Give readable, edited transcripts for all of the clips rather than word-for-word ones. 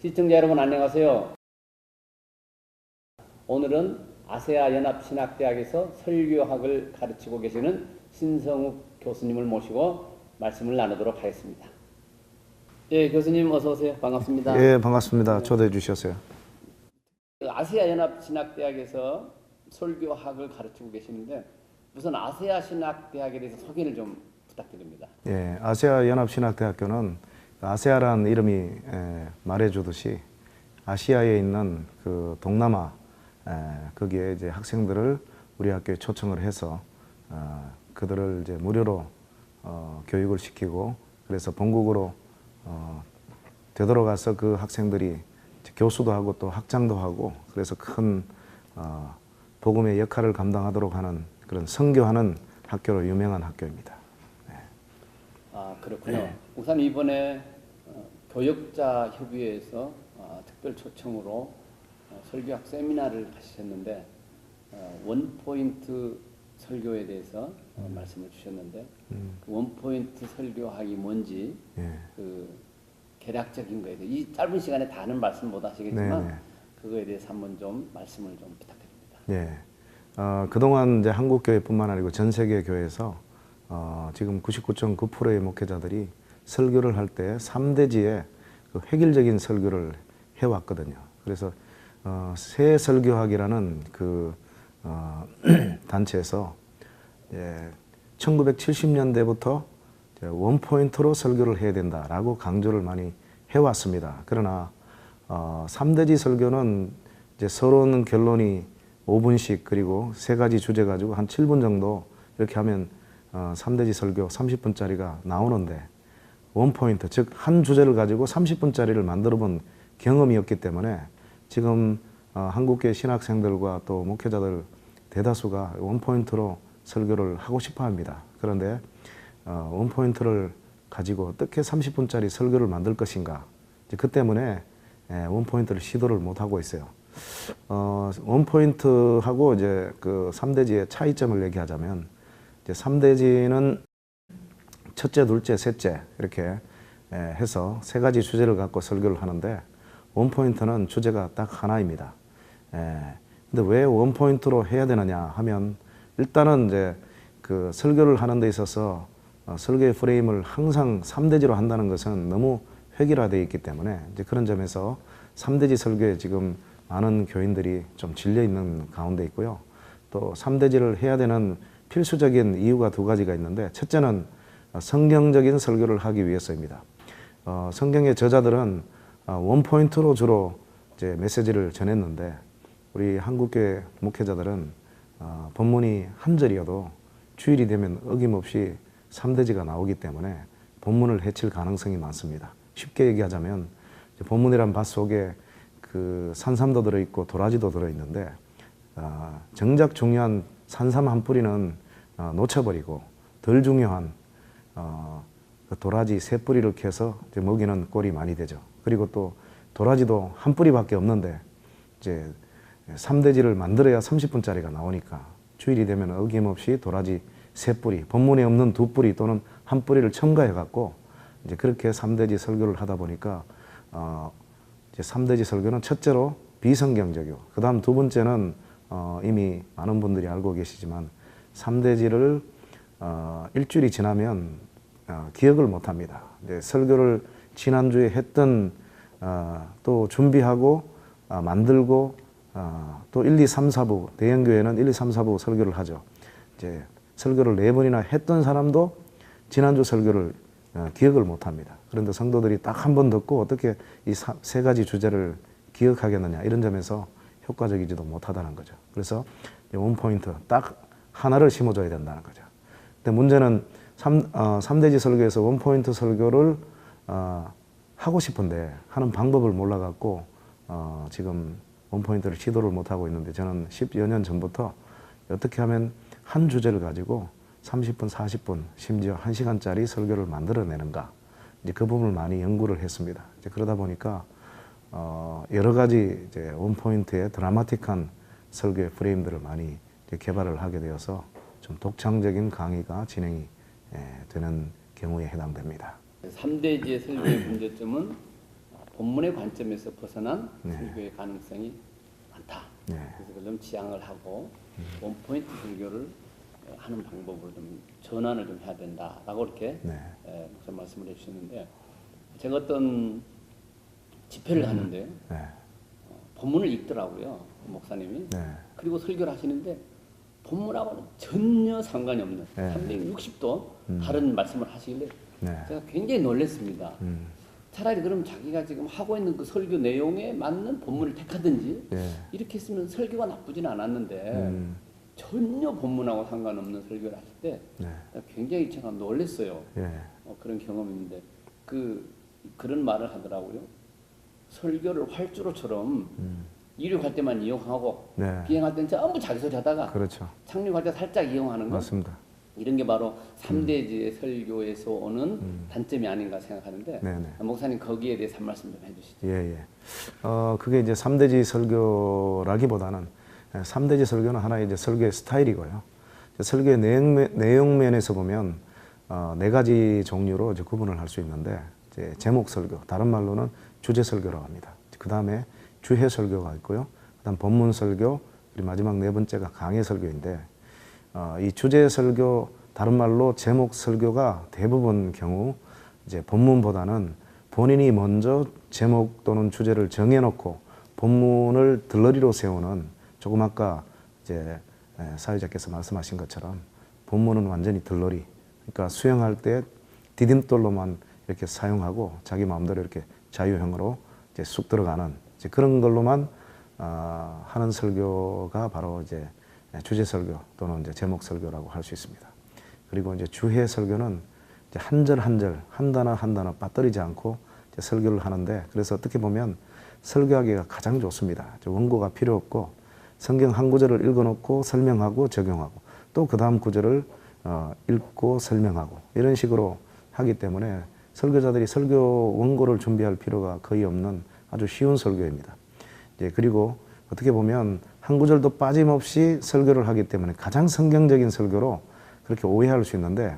시청자 여러분 안녕하세요. 오늘은 아세아 연합신학대학에서 설교학을 가르치고 계시는 신성욱 교수님을 모시고 말씀을 나누도록 하겠습니다. 예, 교수님 어서 오세요. 반갑습니다. 예, 반갑습니다. 초대해 주셨어요. 아세아 연합신학대학에서 설교학을 가르치고 계시는데 우선 아세아 신학대학에 대해서 소개를 좀 부탁드립니다. 예, 아세아 연합신학대학교는 아세아라는 이름이 말해주듯이 아시아에 있는 그 동남아 거기에 이제 학생들을 우리 학교에 초청을 해서 그들을 이제 무료로 교육을 시키고 그래서 본국으로 되돌아가서 그 학생들이 교수도 하고 또 학장도 하고 그래서 큰 복음의 역할을 감당하도록 하는 그런 선교하는 학교로 유명한 학교입니다. 아, 그렇군요. 우선 이번에 교역자 협의회에서 특별 초청으로 설교학 세미나를 하셨는데 원포인트 설교에 대해서 말씀을 주셨는데 그 원포인트 설교학이 뭔지 그 개략적인 거에 대해 이 짧은 시간에 다는 말씀 못 하시겠지만 네네. 그거에 대해서 한번 좀 말씀을 좀 부탁드립니다. 예. 그동안 이제 한국 교회뿐만 아니고 전 세계 교회에서 지금 99.9%의 목회자들이 설교를 할 때 3대지에 그 획일적인 설교를 해왔거든요. 그래서 새 설교학이라는 그 단체에서 1970년대부터 원포인트로 설교를 해야 된다라고 강조를 많이 해왔습니다. 그러나 3대지 설교는 이제 서로는 결론이 5분씩 그리고 세 가지 주제 가지고 한 7분 정도 이렇게 하면 3대지 설교 30분짜리가 나오는데 원포인트 즉 한 주제를 가지고 30분짜리를 만들어 본 경험이 없기 때문에 지금 한국교회 신학생들과 또 목회자들 대다수가 원포인트로 설교를 하고 싶어 합니다. 그런데 원포인트를 가지고 어떻게 30분짜리 설교를 만들 것인가 그 때문에 원포인트를 시도를 못 하고 있어요. 원포인트하고 이제 그 3대지의 차이점을 얘기하자면 이제 3대지는 첫째, 둘째, 셋째 이렇게 해서 세 가지 주제를 갖고 설교를 하는데 원포인트는 주제가 딱 하나입니다. 근데 왜 원포인트로 해야 되느냐 하면 일단은 이제 그 설교를 하는 데 있어서 설교의 프레임을 항상 3대지로 한다는 것은 너무 획일화되어 있기 때문에 이제 그런 점에서 3대지 설교에 지금 많은 교인들이 좀 질려 있는 가운데 있고요. 또 3대지를 해야 되는 필수적인 이유가 두 가지가 있는데 첫째는 성경적인 설교를 하기 위해서입니다. 성경의 저자들은 원포인트로 주로 이제 메시지를 전했는데 우리 한국교회 목회자들은 본문이 한 절이어도 주일이 되면 어김없이 3대지가 나오기 때문에 본문을 해칠 가능성이 많습니다. 쉽게 얘기하자면 본문이란 밭 속에 그 산삼도 들어있고 도라지도 들어있는데 정작 중요한 산삼 한 뿌리는 놓쳐버리고 덜 중요한 그 도라지 세 뿌리를 캐서 이제 먹이는 꼴이 많이 되죠. 그리고 또 도라지도 한 뿌리밖에 없는데 이제 3대지를 만들어야 30분짜리가 나오니까 주일이 되면 어김없이 도라지 세 뿌리, 본문에 없는 두 뿌리 또는 한 뿌리를 첨가해 갖고 이제 그렇게 3대지 설교를 하다 보니까 이제 3대지 설교는 첫째로 비성경적이고 그 다음 두 번째는 이미 많은 분들이 알고 계시지만 3대지를 일주일이 지나면 기억을 못합니다. 이제 설교를 지난주에 했던 또 준비하고 만들고 또 1, 2, 3, 4부 대형교회는 1, 2, 3, 4부 설교를 하죠. 이제 설교를 4번이나 했던 사람도 지난주 설교를 기억을 못합니다. 그런데 성도들이 딱 한 번 듣고 어떻게 이 세 가지 주제를 기억하겠느냐 이런 점에서 효과적이지도 못하다는 거죠. 그래서 원포인트 딱 하나를 심어줘야 된다는 거죠. 근데 문제는 3대지 설교에서 원포인트 설교를 하고 싶은데 하는 방법을 몰라갖고 지금 원포인트를 시도를 못하고 있는데 저는 10여 년 전부터 어떻게 하면 한 주제를 가지고 30분, 40분, 심지어 1시간짜리 설교를 만들어내는가 이제 그 부분을 많이 연구를 했습니다. 이제 그러다 보니까 여러 가지 이제 원포인트의 드라마틱한 설교의 프레임들을 많이 이제 개발을 하게 되어서 좀 독창적인 강의가 진행이 되는 경우에 해당됩니다. 3대지의 설교의 문제점은 본문의 관점에서 벗어난 네. 설교의 가능성이 많다. 네. 그래서 그걸 좀 지양을 하고 원포인트 설교를 하는 방법으로 좀 전환을 좀 해야 된다라고 이렇게 네. 목사님 말씀을 해주셨는데 제가 어떤 집회를 하는데요. 네. 본문을 읽더라고요. 목사님이. 네. 그리고 설교를 하시는데 본문하고는 전혀 상관이 없는 네. 360도 다른 말씀을 하시길래 네. 제가 굉장히 놀랐습니다. 차라리 그럼 자기가 지금 하고 있는 그 설교 내용에 맞는 본문을 택하든지 네. 이렇게 했으면 설교가 나쁘지는 않았는데 전혀 본문하고 상관없는 설교를 하실 때 네. 굉장히 제가 놀랐어요. 예. 그런 경험이 있는데 그런 말을 하더라고요. 설교를 활주로처럼 이륙할 때만 이용하고 네. 비행할 때는 전부 자기 소리 하다가 그렇죠. 착륙할 때 살짝 이용하는 거 맞습니다. 이런 게 바로 3대지의 설교에서 오는 단점이 아닌가 생각하는데 네네. 목사님 거기에 대해서 한 말씀 좀 해주시죠. 예, 예. 그게 이제 3대지 설교라기보다는 3대지 설교는 하나의 이제 설교의 스타일이고요. 설교의 내용면에서 보면 네 가지 종류로 이제 구분을 할 수 있는데 이제 제목 설교, 다른 말로는 주제 설교라고 합니다. 그 다음에 주해 설교가 있고요. 그다음 본문 설교, 그리고 마지막 네 번째가 강해 설교인데 이 주제 설교, 다른 말로 제목 설교가 대부분 경우 이제 본문보다는 본인이 먼저 제목 또는 주제를 정해놓고 본문을 들러리로 세우는 조금 아까 이제 사회자께서 말씀하신 것처럼 본문은 완전히 들러리, 그러니까 수행할 때 디딤돌로만 이렇게 사용하고 자기 마음대로 이렇게 자유형으로 이제 쑥 들어가는 이제 그런 걸로만 하는 설교가 바로 이제 주제 설교 또는 이제 제목 설교라고 할 수 있습니다. 그리고 이제 주해 설교는 이제 한 절 한 절, 한 단어 한 단어 빠뜨리지 않고 이제 설교를 하는데 그래서 어떻게 보면 설교하기가 가장 좋습니다. 원고가 필요 없고 성경 한 구절을 읽어놓고 설명하고 적용하고 또 그 다음 구절을 읽고 설명하고 이런 식으로 하기 때문에 설교자들이 설교 원고를 준비할 필요가 거의 없는 아주 쉬운 설교입니다. 이제 그리고 어떻게 보면 한 구절도 빠짐없이 설교를 하기 때문에 가장 성경적인 설교로 그렇게 오해할 수 있는데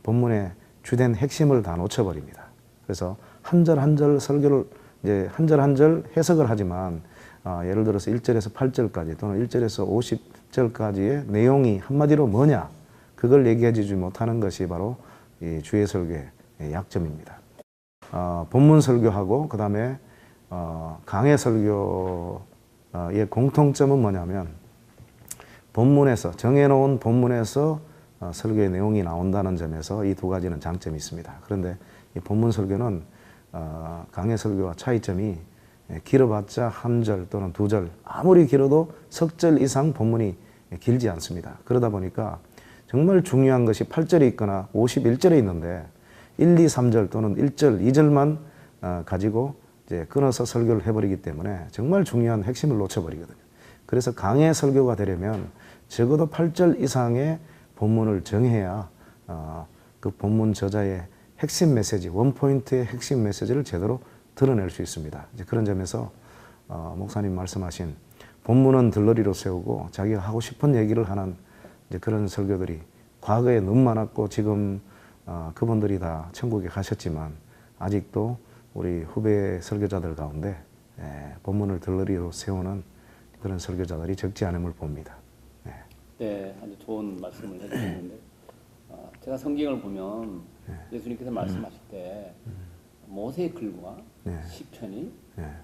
본문의 주된 핵심을 다 놓쳐버립니다. 그래서 한 절 한 절 설교를 이제 한 절 한 절 해석을 하지만 예를 들어서 1절에서 8절까지 또는 1절에서 50절까지의 내용이 한마디로 뭐냐 그걸 얘기해 주지 못하는 것이 바로 이 주의 설교의 약점입니다. 본문 설교하고 그 다음에 강해 설교의 공통점은 뭐냐면 본문에서 정해놓은 본문에서 설교의 내용이 나온다는 점에서 이 두 가지는 장점이 있습니다. 그런데 이 본문 설교는 강해 설교와 차이점이 길어봤자 한 절 또는 두 절, 아무리 길어도 석 절 이상 본문이 길지 않습니다. 그러다 보니까 정말 중요한 것이 8절에 있거나 51절에 있는데 1, 2, 3절 또는 1절, 2절만 가지고 이제 끊어서 설교를 해버리기 때문에 정말 중요한 핵심을 놓쳐버리거든요. 그래서 강해 설교가 되려면 적어도 8절 이상의 본문을 정해야 그 본문 저자의 핵심 메시지, 원포인트의 핵심 메시지를 제대로 드러낼 수 있습니다. 이제 그런 점에서 목사님 말씀하신 본문은 들러리로 세우고 자기가 하고 싶은 얘기를 하는 이제 그런 설교들이 과거에 너무 많았고 지금 그분들이 다 천국에 가셨지만 아직도 우리 후배 설교자들 가운데 본문을 들러리로 세우는 그런 설교자들이 적지 않음을 봅니다. 네, 아주 좋은 말씀을 해주셨는데 제가 성경을 보면 예수님께서 말씀하실 때 모세의 글과 시편이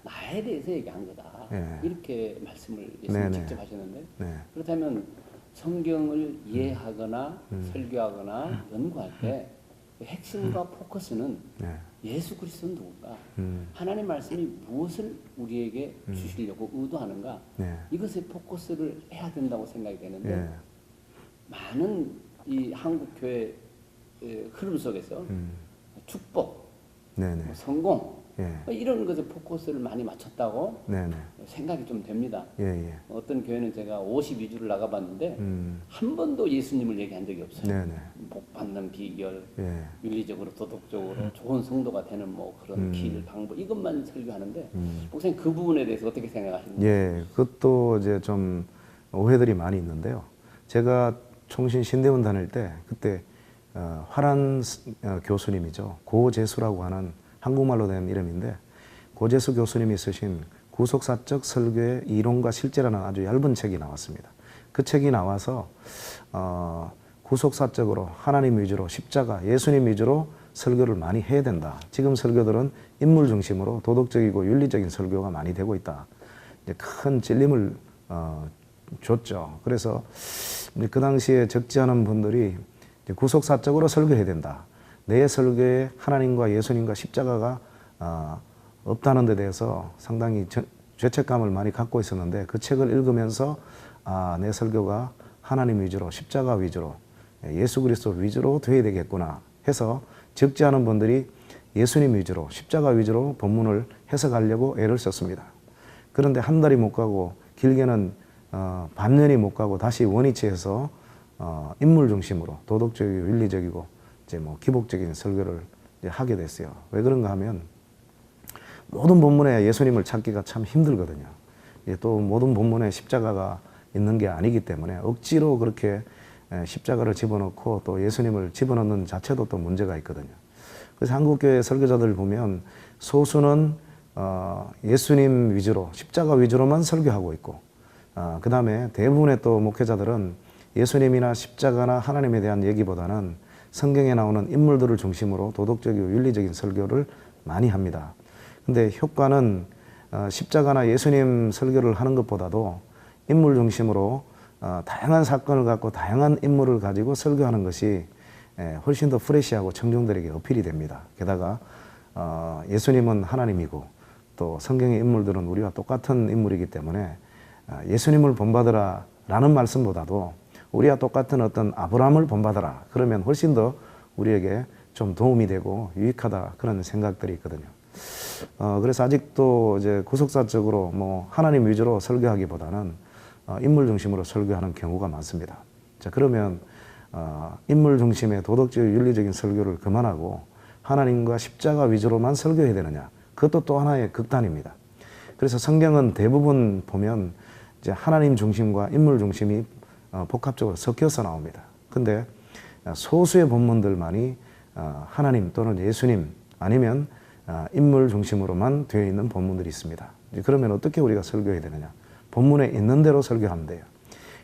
나에 대해서 얘기한 거다. 이렇게 말씀을 예수님 직접 하셨는데 그렇다면 성경을 이해하거나 설교하거나 연구할 때 핵심과 포커스는 예수 그리스도는 누군가, 하나님 말씀이 무엇을 우리에게 주시려고 의도하는가, 이것에 포커스를 해야 된다고 생각이 되는데 많은 이 한국 교회 흐름 속에서 축복, 성공 이런 것에 포커스를 많이 맞췄다고 생각이 좀 됩니다. 어떤 교회는 제가 52주를 나가봤는데 한 번도 예수님을 얘기한 적이 없어요. 복 받는 비결, 윤리적으로 도덕적으로 좋은 성도가 되는 뭐 그런 길, 방법 이것만 설교하는데 목사님 그 부분에 대해서 어떻게 생각하십니까? 그것도 이제 좀 오해들이 많이 있는데요. 제가 총신 신대원 다닐 때 그때 화란 교수님이죠. 고재수라고 하는 한국말로 된 이름인데 고재수 교수님이 쓰신 구속사적 설교의 이론과 실제라는 아주 얇은 책이 나왔습니다. 그 책이 나와서 구속사적으로 하나님 위주로 십자가, 예수님 위주로 설교를 많이 해야 된다. 지금 설교들은 인물 중심으로 도덕적이고 윤리적인 설교가 많이 되고 있다. 이제 큰 찔림을 줬죠. 그래서 그 당시에 적지 않은 분들이 구속사적으로 설교해야 된다. 내 설교에 하나님과 예수님과 십자가가 없다는 데 대해서 상당히 죄책감을 많이 갖고 있었는데 그 책을 읽으면서 내 설교가 하나님 위주로 십자가 위주로 예수 그리스도 위주로 돼야 되겠구나 해서 적지 않은 분들이 예수님 위주로 십자가 위주로 본문을 해석하려고 애를 썼습니다. 그런데 한 달이 못 가고 길게는 반년이 못 가고 다시 원위치해서 인물 중심으로 도덕적이고 윤리적이고 이제 뭐 기복적인 설교를 이제 하게 됐어요. 왜 그런가 하면 모든 본문에 예수님을 찾기가 참 힘들거든요. 또 모든 본문에 십자가가 있는 게 아니기 때문에 억지로 그렇게 십자가를 집어넣고 또 예수님을 집어넣는 자체도 또 문제가 있거든요. 그래서 한국교회 설교자들 보면 소수는 예수님 위주로 십자가 위주로만 설교하고 있고 그 다음에 대부분의 또 목회자들은 예수님이나 십자가나 하나님에 대한 얘기보다는 성경에 나오는 인물들을 중심으로 도덕적이고 윤리적인 설교를 많이 합니다. 근데 효과는 십자가나 예수님 설교를 하는 것보다도 인물 중심으로 다양한 사건을 갖고 다양한 인물을 가지고 설교하는 것이 훨씬 더 프레시하고 청중들에게 어필이 됩니다. 게다가 예수님은 하나님이고 또 성경의 인물들은 우리와 똑같은 인물이기 때문에 예수님을 본받으라 라는 말씀보다도 우리와 똑같은 어떤 아브라함을 본받아라 그러면 훨씬 더 우리에게 좀 도움이 되고 유익하다 그런 생각들이 있거든요. 그래서 아직도 이제 구속사적으로 뭐 하나님 위주로 설교하기보다는 인물 중심으로 설교하는 경우가 많습니다. 자, 그러면 인물 중심의 도덕적 윤리적인 설교를 그만하고 하나님과 십자가 위주로만 설교해야 되느냐? 그것도 또 하나의 극단입니다. 그래서 성경은 대부분 보면 이제 하나님 중심과 인물 중심이 복합적으로 섞여서 나옵니다. 근데 소수의 본문들만이 하나님 또는 예수님 아니면 인물 중심으로만 되어 있는 본문들이 있습니다. 그러면 어떻게 우리가 설교해야 되느냐? 본문에 있는 대로 설교하면 돼요.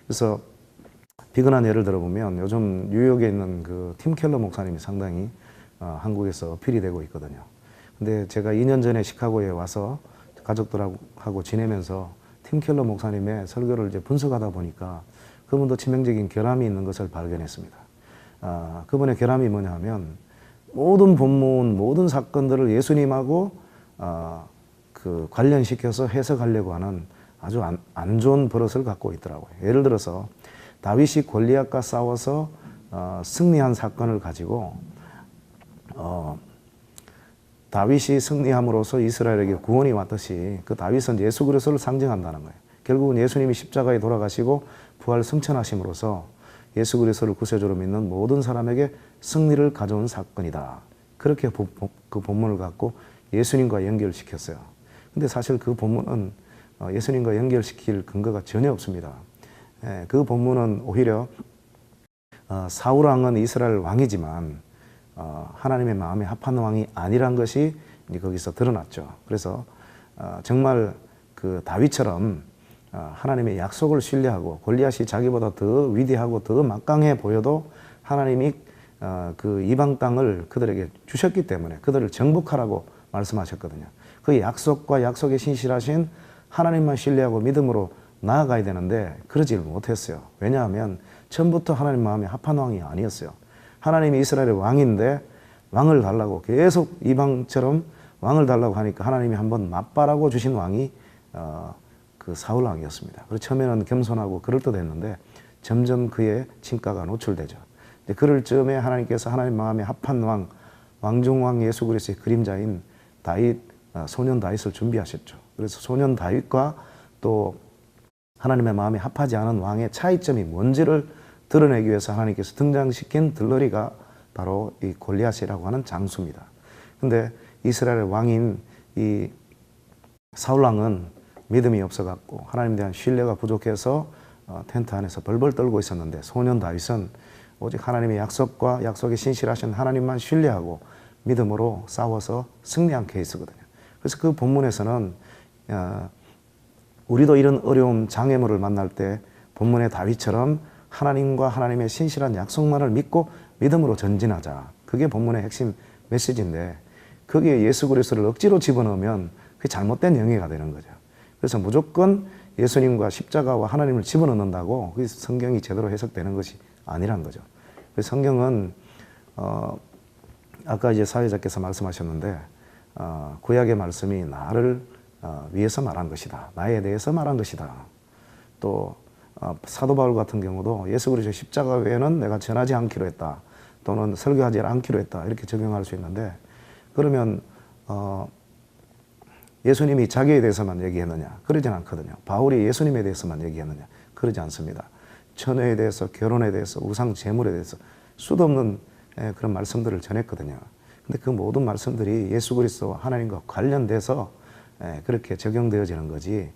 그래서 비근한 예를 들어보면 요즘 뉴욕에 있는 그 팀 켈러 목사님이 상당히 한국에서 어필이 되고 있거든요. 근데 제가 2년 전에 시카고에 와서 가족들하고 지내면서 팀 켈러 목사님의 설교를 이제 분석하다 보니까 그분도 치명적인 결함이 있는 것을 발견했습니다. 그분의 결함이 뭐냐 하면 모든 본문, 모든 사건들을 예수님하고 그 관련시켜서 해석하려고 하는 아주 안 좋은 버릇을 갖고 있더라고요. 예를 들어서 다윗이 골리앗과 싸워서 승리한 사건을 가지고 다윗이 승리함으로써 이스라엘에게 구원이 왔듯이 그 다윗은 예수 그리스도를 상징한다는 거예요. 결국은 예수님이 십자가에 돌아가시고 부활 승천하심으로써 예수 그리스도를 구세주로 믿는 모든 사람에게 승리를 가져온 사건이다. 그렇게 그 본문을 갖고 예수님과 연결시켰어요. 근데 사실 그 본문은 예수님과 연결시킬 근거가 전혀 없습니다. 그 본문은 오히려 사울 왕은 이스라엘 왕이지만 하나님의 마음에 합한 왕이 아니란 것이 거기서 드러났죠. 그래서 정말 그 다윗처럼 하나님의 약속을 신뢰하고 골리앗이 자기보다 더 위대하고 더 막강해 보여도 하나님이 그 이방 땅을 그들에게 주셨기 때문에 그들을 정복하라고 말씀하셨거든요. 그 약속과 약속에 신실하신 하나님만 신뢰하고 믿음으로 나아가야 되는데 그러질 못했어요. 왜냐하면 처음부터 하나님 마음에 합한 왕이 아니었어요. 하나님이 이스라엘의 왕인데 왕을 달라고 계속 이방처럼 왕을 달라고 하니까 하나님이 한번 맞바라고 주신 왕이 그 사울 왕이었습니다. 그래서 처음에는 겸손하고 그럴듯했는데 점점 그의 진가가 노출되죠. 그럴 즈음에 하나님께서 하나님 마음에 합한 왕, 왕중왕 예수 그리스도의 그림자인 다윗, 소년 다윗을 준비하셨죠. 그래서 소년 다윗과 또 하나님의 마음에 합하지 않은 왕의 차이점이 뭔지를 드러내기 위해서 하나님께서 등장시킨 들러리가 바로 이 골리앗이라고 하는 장수입니다. 근데 이스라엘의 왕인 이 사울 왕은 믿음이 없어갖고 하나님에 대한 신뢰가 부족해서 텐트 안에서 벌벌 떨고 있었는데 소년 다윗은 오직 하나님의 약속과 약속에 신실하신 하나님만 신뢰하고 믿음으로 싸워서 승리한 케이스거든요. 그래서 그 본문에서는 우리도 이런 어려움, 장애물을 만날 때 본문의 다윗처럼 하나님과 하나님의 신실한 약속만을 믿고 믿음으로 전진하자. 그게 본문의 핵심 메시지인데 거기에 예수 그리스도를 억지로 집어넣으면 그게 잘못된 영예가 되는 거죠. 그래서 무조건 예수님과 십자가와 하나님을 집어넣는다고 그 성경이 제대로 해석되는 것이 아니란 거죠. 그래서 성경은 아까 이제 사회자께서 말씀하셨는데 구약의 말씀이 나를 위해서 말한 것이다. 나에 대해서 말한 것이다. 또 사도 바울 같은 경우도 예수 그리스도 십자가 외에는 내가 전하지 않기로 했다. 또는 설교하지 않기로 했다. 이렇게 적용할 수 있는데 그러면 예수님이 자기에 대해서만 얘기했느냐? 그러진 않거든요. 바울이 예수님에 대해서만 얘기했느냐? 그러지 않습니다. 처녀에 대해서, 결혼에 대해서, 우상 제물에 대해서 수도 없는 그런 말씀들을 전했거든요. 근데 그 모든 말씀들이 예수 그리스도와 하나님과 관련돼서 그렇게 적용되어지는 거지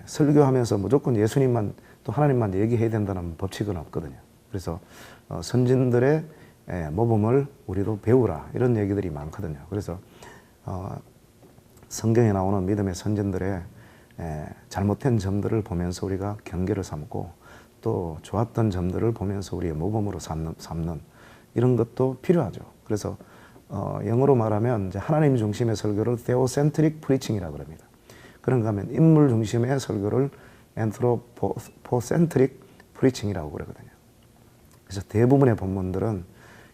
설교하면서 무조건 예수님만 또 하나님만 얘기해야 된다는 법칙은 없거든요. 그래서 선진들의 모범을 우리도 배우라 이런 얘기들이 많거든요. 그래서 성경에 나오는 믿음의 선진들의 잘못된 점들을 보면서 우리가 경계를 삼고 또 좋았던 점들을 보면서 우리의 모범으로 삼는 이런 것도 필요하죠. 그래서 영어로 말하면 이제 하나님 중심의 설교를 theocentric preaching이라고 합니다. 그런가 하면 인물 중심의 설교를 anthropocentric preaching이라고 그러거든요. 그래서 대부분의 본문들은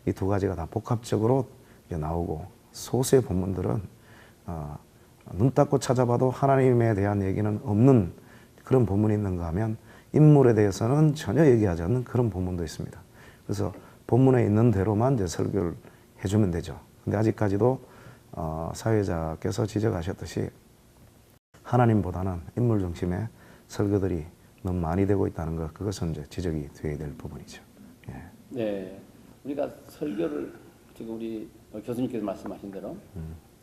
이 두 가지가 다 복합적으로 나오고 소수의 본문들은 눈 닫고 찾아봐도 하나님에 대한 얘기는 없는 그런 본문이 있는가 하면 인물에 대해서는 전혀 얘기하지 않는 그런 본문도 있습니다. 그래서 본문에 있는 대로만 이제 설교를 해주면 되죠. 근데 아직까지도 사회자께서 지적하셨듯이 하나님보다는 인물 중심의 설교들이 너무 많이 되고 있다는 것, 그것은 이제 지적이 되어야 될 부분이죠. 예. 네, 우리가 설교를 지금 우리 교수님께서 말씀하신 대로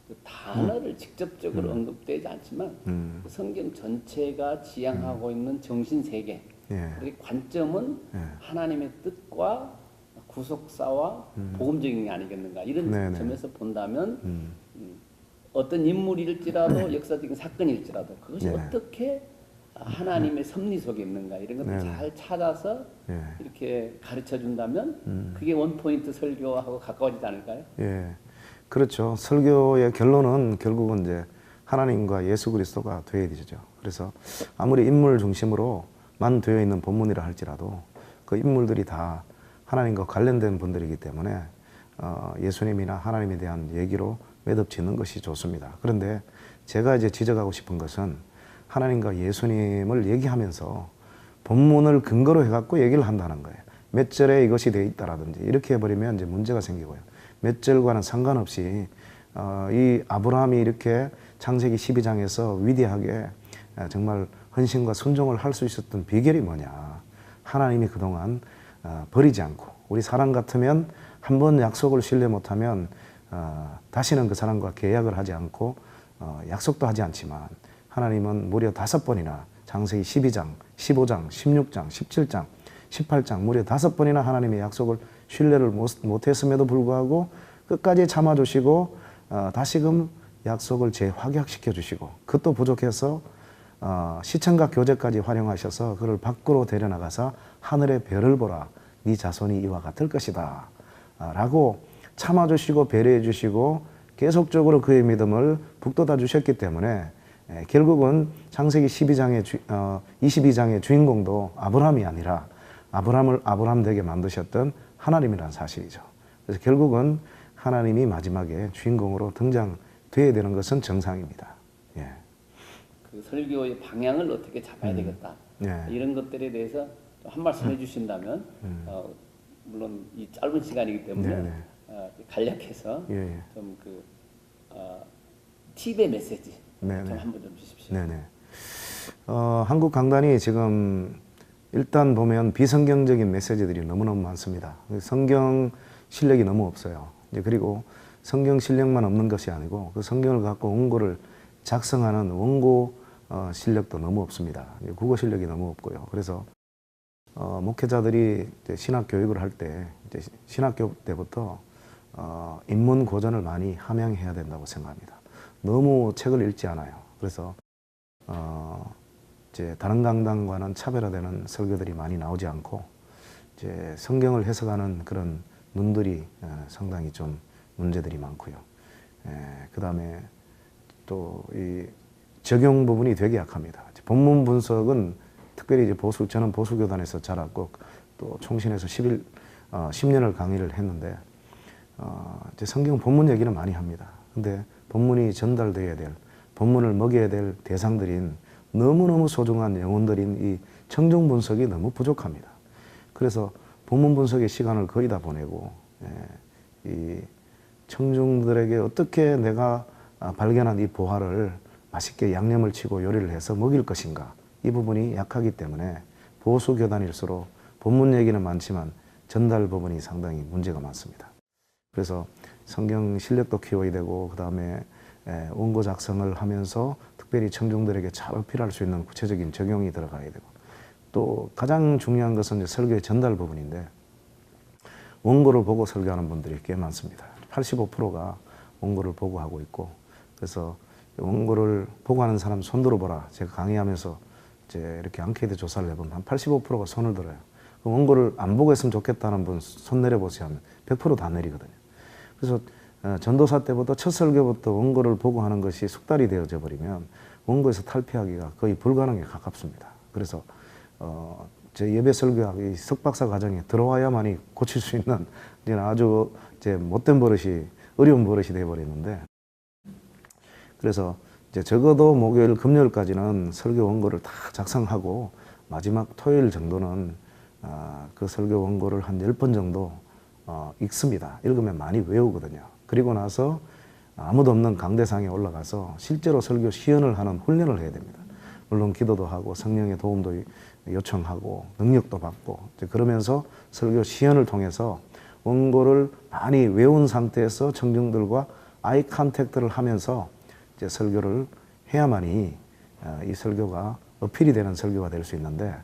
그 단어를 직접적으로 언급되지 않지만 그 성경 전체가 지향하고 있는 정신 세계, 예. 그 관점은 하나님의 뜻과 구속사와 복음적인 게 아니겠는가 이런 네네. 점에서 본다면 어떤 인물일지라도 역사적인 사건일지라도 그것이 네. 어떻게 하나님의 섭리 속에 있는가 이런 것들 네네. 잘 찾아서 예. 이렇게 가르쳐 준다면 그게 원포인트 설교하고 가까워지지 않을까요? 예. 그렇죠. 설교의 결론은 결국은 이제 하나님과 예수 그리스도가 되어야 되죠. 그래서 아무리 인물 중심으로만 되어 있는 본문이라 할지라도 그 인물들이 다 하나님과 관련된 분들이기 때문에 예수님이나 하나님에 대한 얘기로 매듭짓는 것이 좋습니다. 그런데 제가 이제 지적하고 싶은 것은 하나님과 예수님을 얘기하면서 본문을 근거로 해갖고 얘기를 한다는 거예요. 몇 절에 이것이 되어 있다라든지 이렇게 해버리면 이제 문제가 생기고요. 몇 절과는 상관없이 이 아브라함이 이렇게 창세기 12장에서 위대하게 정말 헌신과 순종을 할 수 있었던 비결이 뭐냐. 하나님이 그동안 버리지 않고 우리 사람 같으면 한 번 약속을 신뢰 못하면 다시는 그 사람과 계약을 하지 않고 약속도 하지 않지만 하나님은 무려 5번이나 창세기 12장, 15장, 16장, 17장, 18장 무려 5번이나 하나님의 약속을 신뢰를 못했음에도 불구하고 끝까지 참아주시고 다시금 약속을 재확약시켜 주시고 그것도 부족해서 시청각 교제까지 활용하셔서 그를 밖으로 데려나가서 하늘의 별을 보라 네 자손이 이와 같을 것이다 라고 참아주시고 배려해 주시고 계속적으로 그의 믿음을 북돋아 주셨기 때문에 결국은 창세기 22장의 주인공도 아브라함이 아니라 아브라함을 아브라함 되게 만드셨던 하나님이라는 사실이죠. 그래서 결국은 하나님이 마지막에 주인공으로 등장돼야 되는 것은 정상입니다. 예. 그 설교의 방향을 어떻게 잡아야 되겠다. 예. 이런 것들에 대해서 한 말씀 해주신다면 물론 이 짧은 시간이기 때문에 간략해서 예. 좀 그 팁의 메시지 네네. 좀 한번 좀 주십시오. 네네. 한국 강단이 지금 일단 보면 비성경적인 메시지들이 너무너무 많습니다. 성경 실력이 너무 없어요. 이제 그리고 성경 실력만 없는 것이 아니고 그 성경을 갖고 원고를 작성하는 원고 실력도 너무 없습니다. 국어 실력이 너무 없고요. 그래서 목회자들이 이제 신학 교육을 할 때 신학교 때부터 인문 고전을 많이 함양해야 된다고 생각합니다. 너무 책을 읽지 않아요. 그래서 이제 다른 강당과는 차별화되는 설교들이 많이 나오지 않고 이제 성경을 해석하는 그런 눈들이 상당히 좀 문제들이 많고요. 그다음에 또 이 적용 부분이 되게 약합니다. 본문 분석은 특별히 이제 저는 보수교단에서 자랐고 또 총신에서 10년을 강의를 했는데 이제 성경 본문 얘기는 많이 합니다. 근데 본문이 전달돼야 될, 본문을 먹여야 될 대상들인 너무너무 소중한 영혼들인 이 청중 분석이 너무 부족합니다. 그래서 본문 분석의 시간을 거의 다 보내고 이 청중들에게 어떻게 내가 발견한 이 보화를 맛있게 양념을 치고 요리를 해서 먹일 것인가, 이 부분이 약하기 때문에 보수 교단일수록 본문 얘기는 많지만 전달 부분이 상당히 문제가 많습니다. 그래서 성경 실력도 키워야 되고 그 다음에 원고 작성을 하면서 특별히 청중들에게 잘 어필할 수 있는 구체적인 적용이 들어가야 되고 또 가장 중요한 것은 이제 설교의 전달 부분인데 원고를 보고 설교하는 분들이 꽤 많습니다. 85%가 원고를 보고 하고 있고 그래서 원고를 보고 하는 사람 손 들어보라. 제가 강의하면서 이제 이렇게 앙케이트 조사를 해보면 한 85%가 손을 들어요. 원고를 안 보고 했으면 좋겠다는 분 손 내려보세요 하면 100% 다 내리거든요. 그래서 전도사 때부터 첫 설교부터 원고를 보고 하는 것이 숙달이 되어져 버리면 원고에서 탈피하기가 거의 불가능에 가깝습니다. 그래서 제 예배 설교학 이 석박사 과정에 들어와야만이 고칠 수 있는 이제 아주 이제 못된 버릇이 어려운 버릇이 되어 버렸는데 그래서 이제 적어도 목요일 금요일까지는 설교 원고를 다 작성하고 마지막 토요일 정도는 그 설교 원고를 한 10번 정도 읽습니다. 읽으면 많이 외우거든요. 그리고 나서 아무도 없는 강대상에 올라가서 실제로 설교 시연을 하는 훈련을 해야 됩니다. 물론 기도도 하고 성령의 도움도 요청하고 능력도 받고 그러면서 설교 시연을 통해서 원고를 많이 외운 상태에서 청중들과 아이 컨택트를 하면서 이제 설교를 해야만이 이 설교가 어필이 되는 설교가 될 수 있는데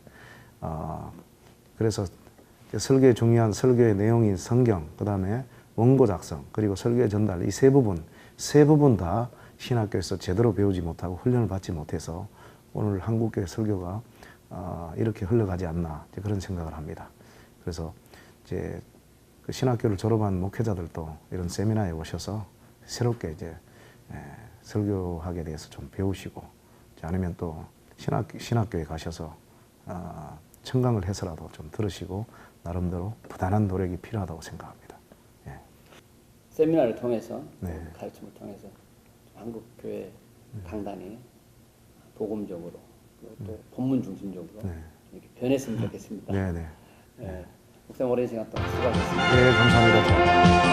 그래서 설교의 중요한 설교의 내용인 성경, 그 다음에 원고 작성, 그리고 설교의 전달 이 세 부분 다 신학교에서 제대로 배우지 못하고 훈련을 받지 못해서 오늘 한국교회 설교가 이렇게 흘러가지 않나 그런 생각을 합니다. 그래서 이제 그 신학교를 졸업한 목회자들도 이런 세미나에 오셔서 새롭게 이제 설교학에 대해서 좀 배우시고 아니면 또 신학교에 가셔서 청강을 해서라도 좀 들으시고 나름대로 부단한 노력이 필요하다고 생각합니다. 예. 세미나를 통해서 네. 가르침을 통해서 한국 교회 강단이 복음적으로 또 본문 중심적으로 네. 이렇게 변했으면 좋겠습니다. 네네. 예. 목사님 오랜 시간 동안 수고하셨습니다. 네, 감사합니다.